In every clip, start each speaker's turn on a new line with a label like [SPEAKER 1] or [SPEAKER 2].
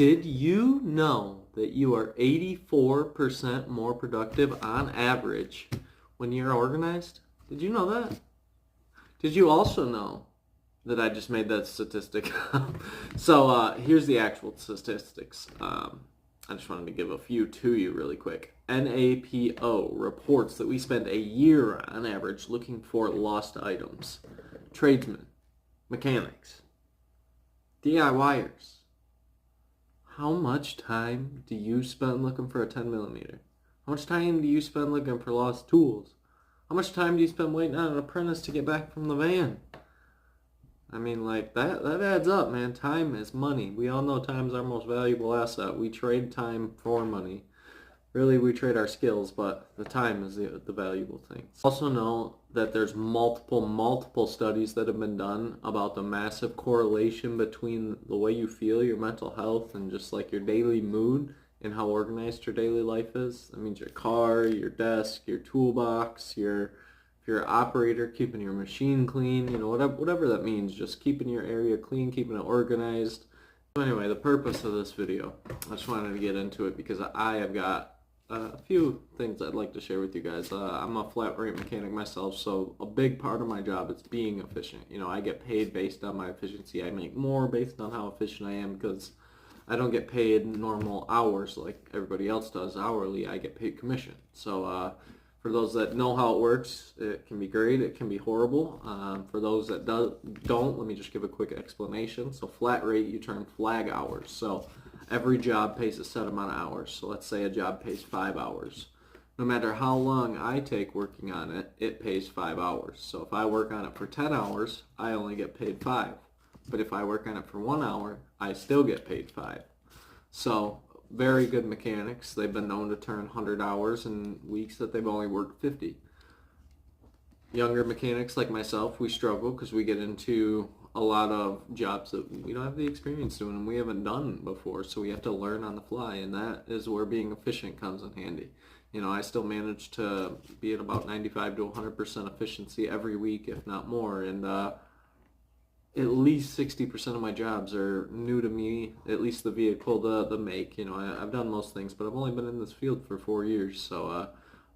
[SPEAKER 1] Did you know that you are 84% more productive on average when you're organized? Did you know that? Did you also know that I just made that statistic? So here's the actual statistics. I just wanted to give a few to you really quick. NAPO reports that we spend a year on average looking for lost items. Tradesmen, mechanics, DIYers. How much time do you spend looking for a 10 millimeter? How much time do you spend looking for lost tools? How much time do you spend waiting on an apprentice to get back from the van? I mean, like, that adds up, man. Time is money. We all know time is our most valuable asset. We trade time for money. Really, we trade our skills, but the time is the valuable thing. Also know that there's multiple studies that have been done about the massive correlation between the way you feel, your mental health, and just like your daily mood and how organized your daily life is. That means your car, your desk, your toolbox, if you're an operator, keeping your machine clean, you know, whatever that means, just keeping your area clean, keeping it organized. So anyway, the purpose of this video, I just wanted to get into it because I have got a few things I'd like to share with you guys. I'm a flat rate mechanic myself, so a big part of my job is being efficient. You know, I get paid based on my efficiency. I make more based on how efficient I am because I don't get paid normal hours like everybody else does hourly. I get paid commission. So for those that know how it works, it can be great, it can be horrible. For those that don't, let me just give a quick explanation. So flat rate, you turn flag hours. So every job pays a set amount of hours. So let's say a job pays 5 hours. No matter how long I take working on it, it pays 5 hours. So if I work on it for 10 hours, I only get paid 5. But if I work on it for 1 hour, I still get paid 5. So very good mechanics. They've been known to turn 100 hours in weeks that they've only worked 50. Younger mechanics like myself, we struggle because we get into a lot of jobs that we don't have the experience doing and we haven't done before, so we have to learn on the fly, and that is where being efficient comes in handy. You know, I still manage to be at about 95 to 100% efficiency every week, if not more, and at least 60% of my jobs are new to me, at least the vehicle, the make. You know, I've done most things, but I've only been in this field for 4 years, so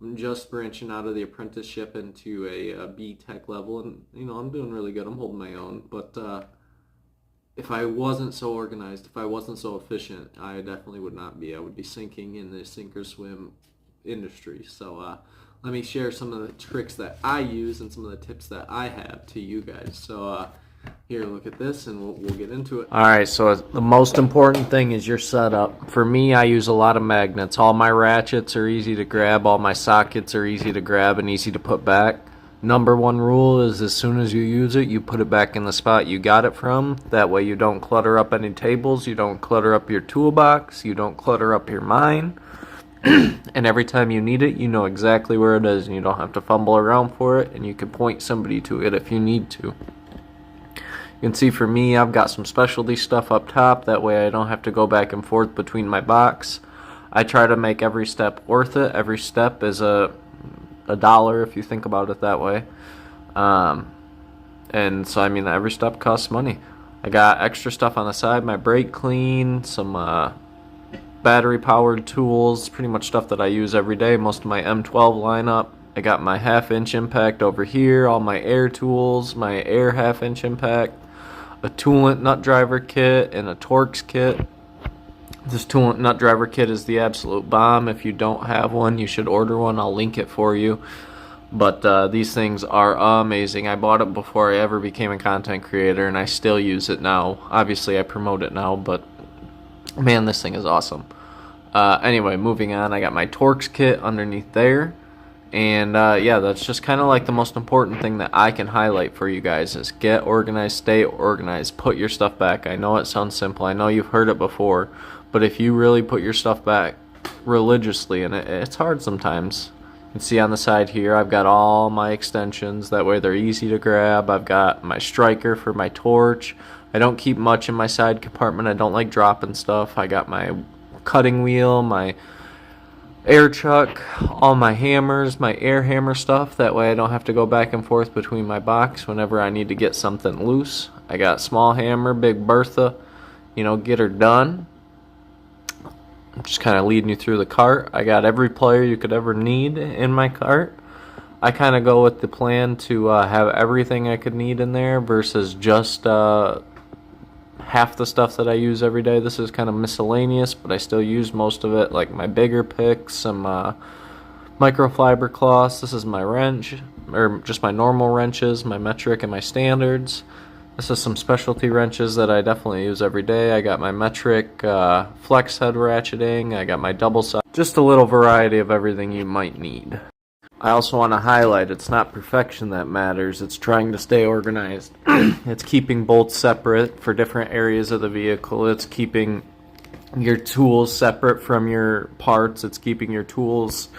[SPEAKER 1] I'm just branching out of the apprenticeship into a B-Tech level, and, you know, I'm doing really good. I'm holding my own, but if I wasn't so organized, if I wasn't so efficient, I definitely would not be. I would be sinking in the sink or swim industry. So let me share some of the tricks that I use and some of the tips that I have to you guys. So here, look at this, and we'll get into it. All right, so the most important thing is your setup. For me, I use a lot of magnets. All my ratchets are easy to grab. All my sockets are easy to grab and easy to put back. Number one rule is as soon as you use it, you put it back in the spot you got it from. That way you don't clutter up any tables, you don't clutter up your toolbox, you don't clutter up your mind. And every time you need it, you know exactly where it is, and you don't have to fumble around for it, and you can point somebody to it if you need to. You can see for me, I've got some specialty stuff up top. That way I don't have to go back and forth between my box. I try to make every step worth it. Every step is a dollar if you think about it that way. And so, I mean, every step costs money. I got extra stuff on the side. My brake clean, some battery-powered tools, pretty much stuff that I use every day. Most of my M12 lineup. I got my half-inch impact over here, all my air tools, my air half-inch impact, a toolant nut driver kit, and a Torx kit. This toolant nut driver kit is the absolute bomb. If you don't have one, you should order one. I'll link it for you. But these things are amazing. I bought it before I ever became a content creator, and I still use it now. Obviously, I promote it now, but man, this thing is awesome. Anyway, moving on, I got my Torx kit underneath there. And yeah, that's just kind of like the most important thing that I can highlight for you guys is get organized, stay organized, put your stuff back. I know it sounds simple. I know you've heard it before. But if you really put your stuff back religiously, and it's hard sometimes. You can see on the side here, I've got all my extensions. That way they're easy to grab. I've got my striker for my torch. I don't keep much in my side compartment. I don't like dropping stuff. I got my cutting wheel, my air chuck, all my hammers, my air hammer stuff. That way I don't have to go back and forth between my box whenever I need to get something loose. I got small hammer, big Bertha, you know, get her done. just kind of leading you through the cart. I got every player you could ever need in my cart. I kind of go with the plan to have everything I could need in there versus just half the stuff that I use every day. This is kind of miscellaneous, but I still use most of it, like my bigger picks, some microfiber cloths. This is my wrench, or just my normal wrenches, my metric and my standards. This is some specialty wrenches that I definitely use every day. I got my metric flex head ratcheting. I got my double side. Just a little variety of everything you might need. I also want to highlight it's not perfection that matters. It's trying to stay organized. It's keeping bolts separate for different areas of the vehicle. It's keeping your tools separate from your parts. It's keeping your tools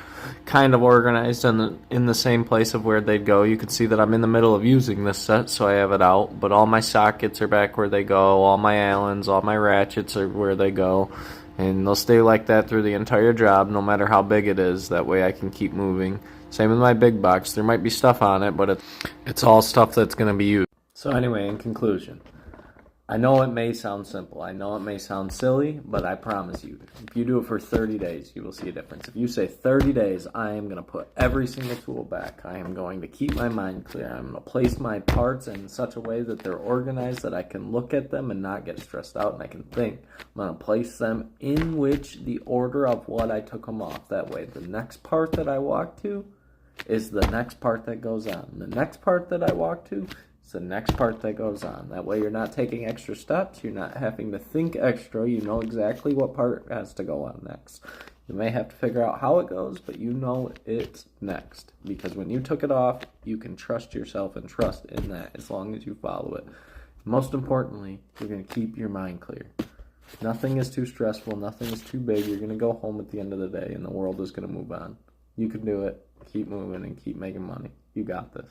[SPEAKER 1] kind of organized in the same place of where they'd go. You can see that I'm in the middle of using this set, so I have it out, but all my sockets are back where they go, all my Allens, all my ratchets are where they go, and they'll stay like that through the entire job, no matter how big it is. That way I can keep moving. Same with my big box. There might be stuff on it, but it's all stuff that's going to be used. So anyway, in conclusion, I know it may sound simple. I know it may sound silly, but I promise you, if you do it for 30 days, you will see a difference. If you say 30 days, I am going to put every single tool back. I am going to keep my mind clear. I'm going to place my parts in such a way that they're organized, that I can look at them and not get stressed out, and I can think. I'm going to place them in the order of what I took them off. That way, the next part that I walk to is the next part that goes on. The next part that I walk to is the next part that goes on. That way you're not taking extra steps. You're not having to think extra. You know exactly what part has to go on next. You may have to figure out how it goes, but you know it's next. Because when you took it off, you can trust yourself and trust in that as long as you follow it. Most importantly, you're going to keep your mind clear. Nothing is too stressful. Nothing is too big. You're going to go home at the end of the day, and the world is going to move on. You can do it. Keep moving and keep making money. You got this.